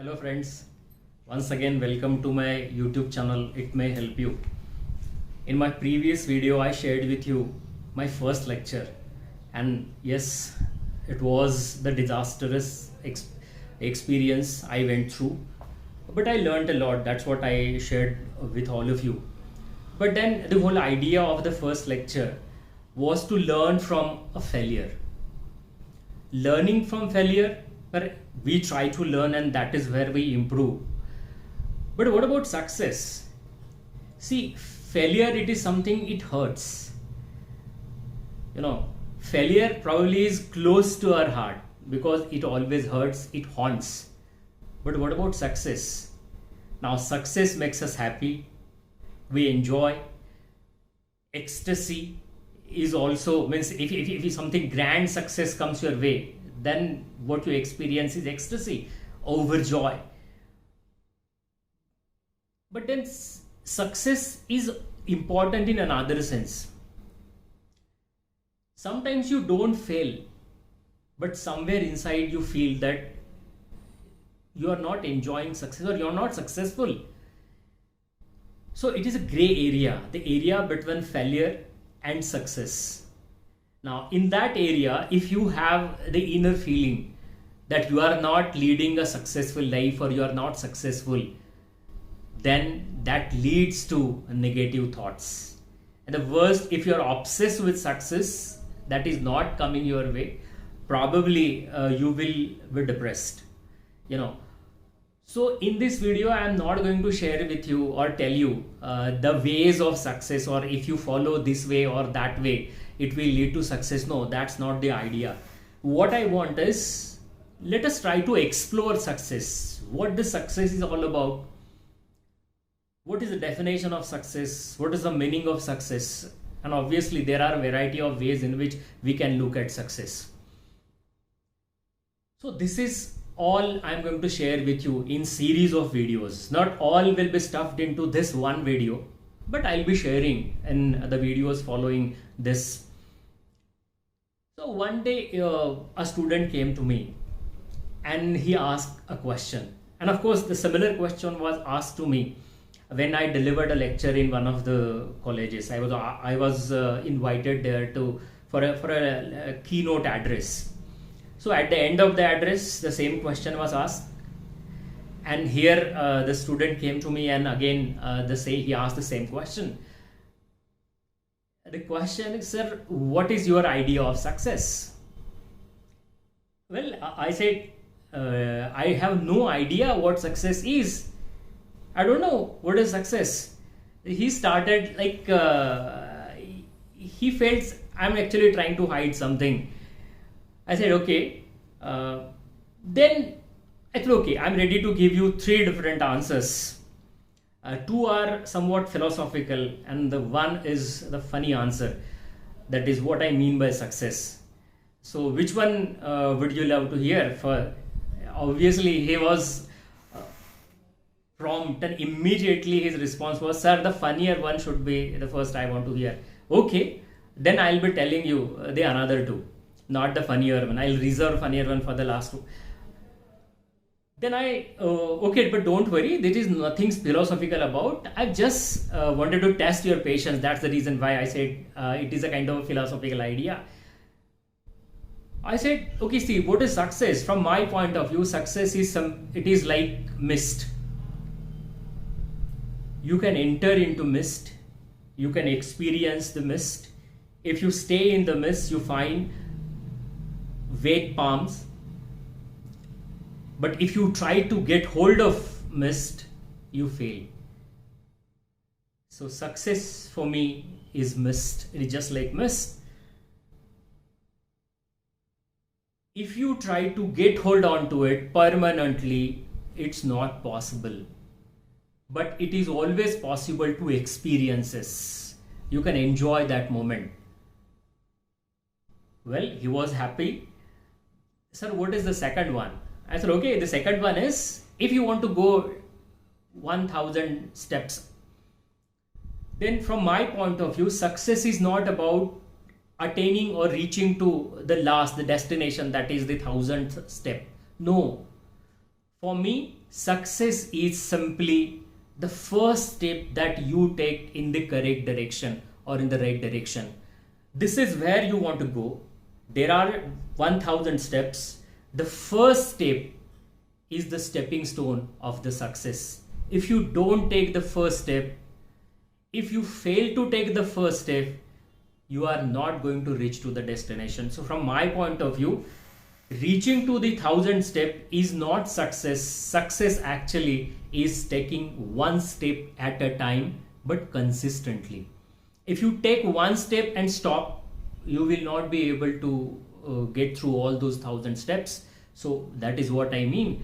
Hello friends, once again welcome to my YouTube channel It May Help You. In my previous video I shared with you my first lecture, and yes, it was the disastrous experience I went through, but I learned a lot. That's what I shared with all of you. But then the whole idea of the first lecture was to learn from a failure. Learning from failure, where we try to learn and that is where we improve. But what about success? See, failure, it is something, it hurts. Failure probably is close to our heart because it always hurts, it haunts. But what about success? Now, success makes us happy, we enjoy. Ecstasy is also, means if something grand success comes your way, then what you experience is ecstasy, overjoy. But then success is important in another sense. Sometimes you don't fail, but somewhere inside you feel that you are not enjoying success or you are not successful. So it is a gray area, the area between failure and success. Now, in that area, if you have the inner feeling that you are not leading a successful life or you are not successful, then that leads to negative thoughts. And the worst, if you are obsessed with success that is not coming your way, probably you will be depressed. So in this video, I am not going to share with you or tell you the ways of success, or if you follow this way or that way, it will lead to success. No, that's not the idea. What I want is, let us try to explore success. What the success is all about. What is the definition of success? What is the meaning of success? And obviously there are a variety of ways in which we can look at success. So this is all I'm going to share with you in series of videos. Not all will be stuffed into this one video, but I'll be sharing in the videos following this. So one day a student came to me and he asked a question. And of course the similar question was asked to me when I delivered a lecture in one of the colleges. I was invited there for a keynote address. So at the end of the address, the same question was asked, and here the student came to me and again he asked the same question. The question is, sir, what is your idea of success? Well, I said, I have no idea what success is. I don't know what is success. He started like, he felt I'm actually trying to hide something. I said, okay, then I said, okay, I'm ready to give you three different answers. Two are somewhat philosophical and the one is the funny answer. That is what I mean by success. So which one would you love to hear? For obviously he was prompt, and immediately his response was, sir, the funnier one should be the first I want to hear. Okay, then I'll be telling you the another two. Not the funnier one. I'll reserve funnier one for the last two. Then okay, but don't worry. There is nothing philosophical about. I just wanted to test your patience. That's the reason why I said it is a kind of a philosophical idea. I said, okay, see, what is success? From my point of view, success is it is like mist. You can enter into mist. You can experience the mist. If you stay in the mist, you find wet palms. But if you try to get hold of mist, you fail. So success for me is mist. It is just like mist. If you try to get hold on to it permanently, it's not possible. But it is always possible to experiences. You can enjoy that moment. Well, he was happy. Sir, what is the second one? I said, okay, the second one is, if you want to go 1000 steps, then from my point of view, success is not about attaining or reaching to the destination, that is the 1000th step. No. For me, success is simply the first step that you take in the correct direction or in the right direction. This is where you want to go. There are 1000 steps. The first step is the stepping stone of the success. If you don't take the first step, if you fail to take the first step, you are not going to reach to the destination. So from my point of view, reaching to the 1000 step is not success. Success actually is taking one step at a time, but consistently. If you take one step and stop, you will not be able to get through all those 1000 steps. So that is what I mean.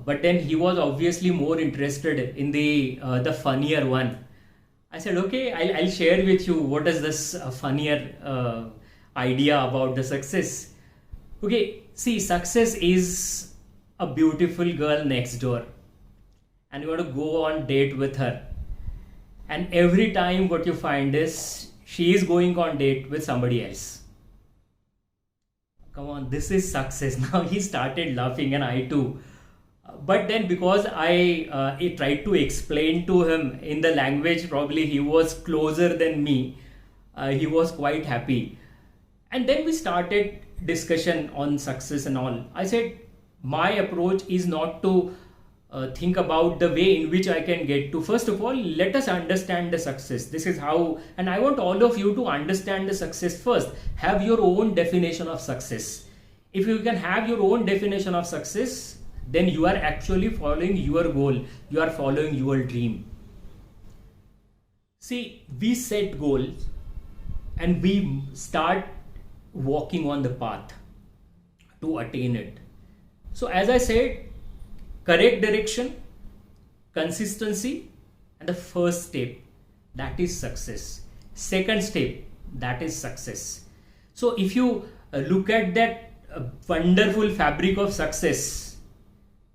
But then he was obviously more interested in the funnier one. I said, okay, I'll share with you what is this funnier idea about the success. Okay, see, success is a beautiful girl next door and you want to go on date with her. And every time what you find is she is going on date with somebody else. Come on, this is success. Now he started laughing and I too. But then because I tried to explain to him in the language, probably he was closer than me. He was quite happy. And then we started discussion on success and all. I said, my approach is not to think about the way in which I can get to. First of all, let us understand the success. This is how, and I want all of you to understand the success first. Have your own definition of success. If you can have your own definition of success, then you are actually following your goal. You are following your dream. See, we set goals and we start walking on the path to attain it. So as I said, correct direction, consistency, and the first step, that is success. Second step, that is success. So if you look at that wonderful fabric of success,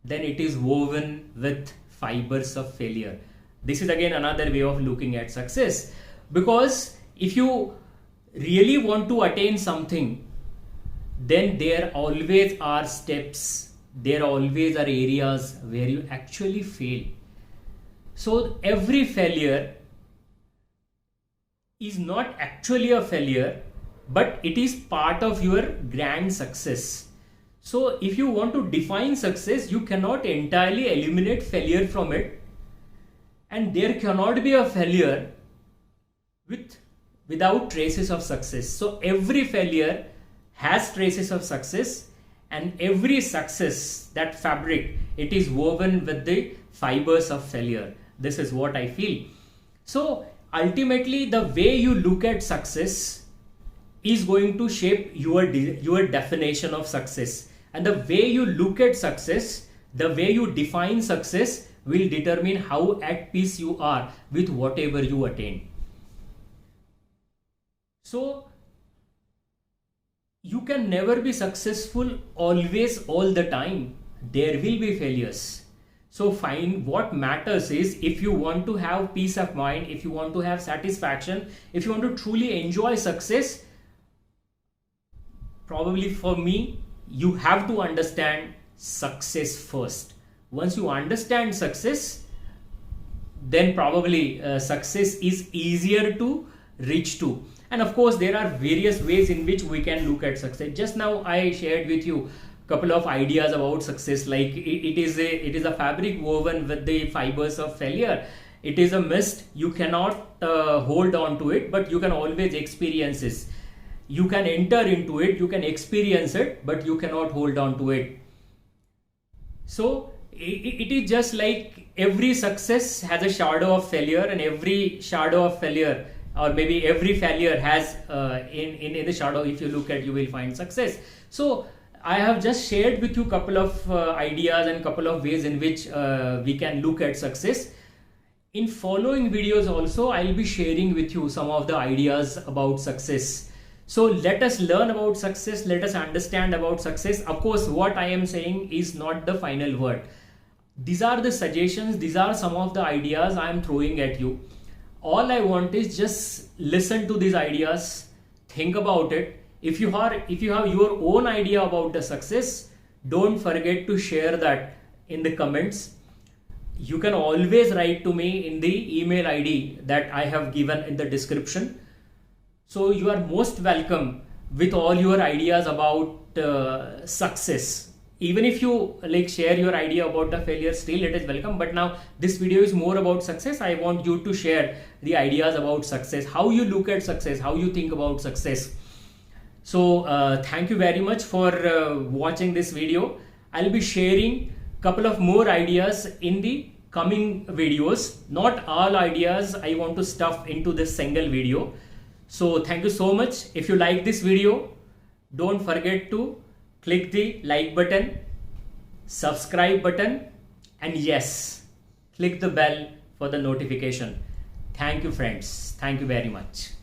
then it is woven with fibers of failure. This is again another way of looking at success. Because if you really want to attain something, then there always are steps. There always are areas where you actually fail. So every failure is not actually a failure, but it is part of your grand success. So if you want to define success, you cannot entirely eliminate failure from it. And there cannot be a failure without traces of success. So every failure has traces of success, and every success, that fabric, it is woven with the fibers of failure. This is what I feel. So ultimately, the way you look at success is going to shape your definition of success. And the way you look at success, the way you define success will determine how at peace you are with whatever you attain. So you can never be successful always, all the time. There will be failures. So find what matters is, if you want to have peace of mind, if you want to have satisfaction, if you want to truly enjoy success, probably for me, you have to understand success first. Once you understand success, then probably success is easier to reach to. And of course, there are various ways in which we can look at success. Just now I shared with you a couple of ideas about success, like it is a fabric woven with the fibers of failure. It is a mist. You cannot hold on to it, but you can always experience it. You can enter into it, you can experience it, but you cannot hold on to it. So it is just like every success has a shadow of failure, and every shadow of failure, or maybe every failure has in the shadow, if you look at, you will find success. So I have just shared with you a couple of ideas and couple of ways in which we can look at success. In following videos also, I'll be sharing with you some of the ideas about success. So let us learn about success. Let us understand about success. Of course, what I am saying is not the final word. These are the suggestions. These are some of the ideas I am throwing at you. All I want is just listen to these ideas. Think about it. If you have your own idea about the success, don't forget to share that in the comments. You can always write to me in the email ID that I have given in the description. So you are most welcome with all your ideas about success. Even if you like share your idea about the failure, still it is welcome. But now this video is more about success. I want you to share the ideas about success, how you look at success, how you think about success. So thank you very much for watching this video. I'll be sharing couple of more ideas in the coming videos. Not all ideas I want to stuff into this single video. So thank you so much. If you like this video, don't forget to click the like button, subscribe button, and yes, click the bell for the notification. Thank you friends. Thank you very much.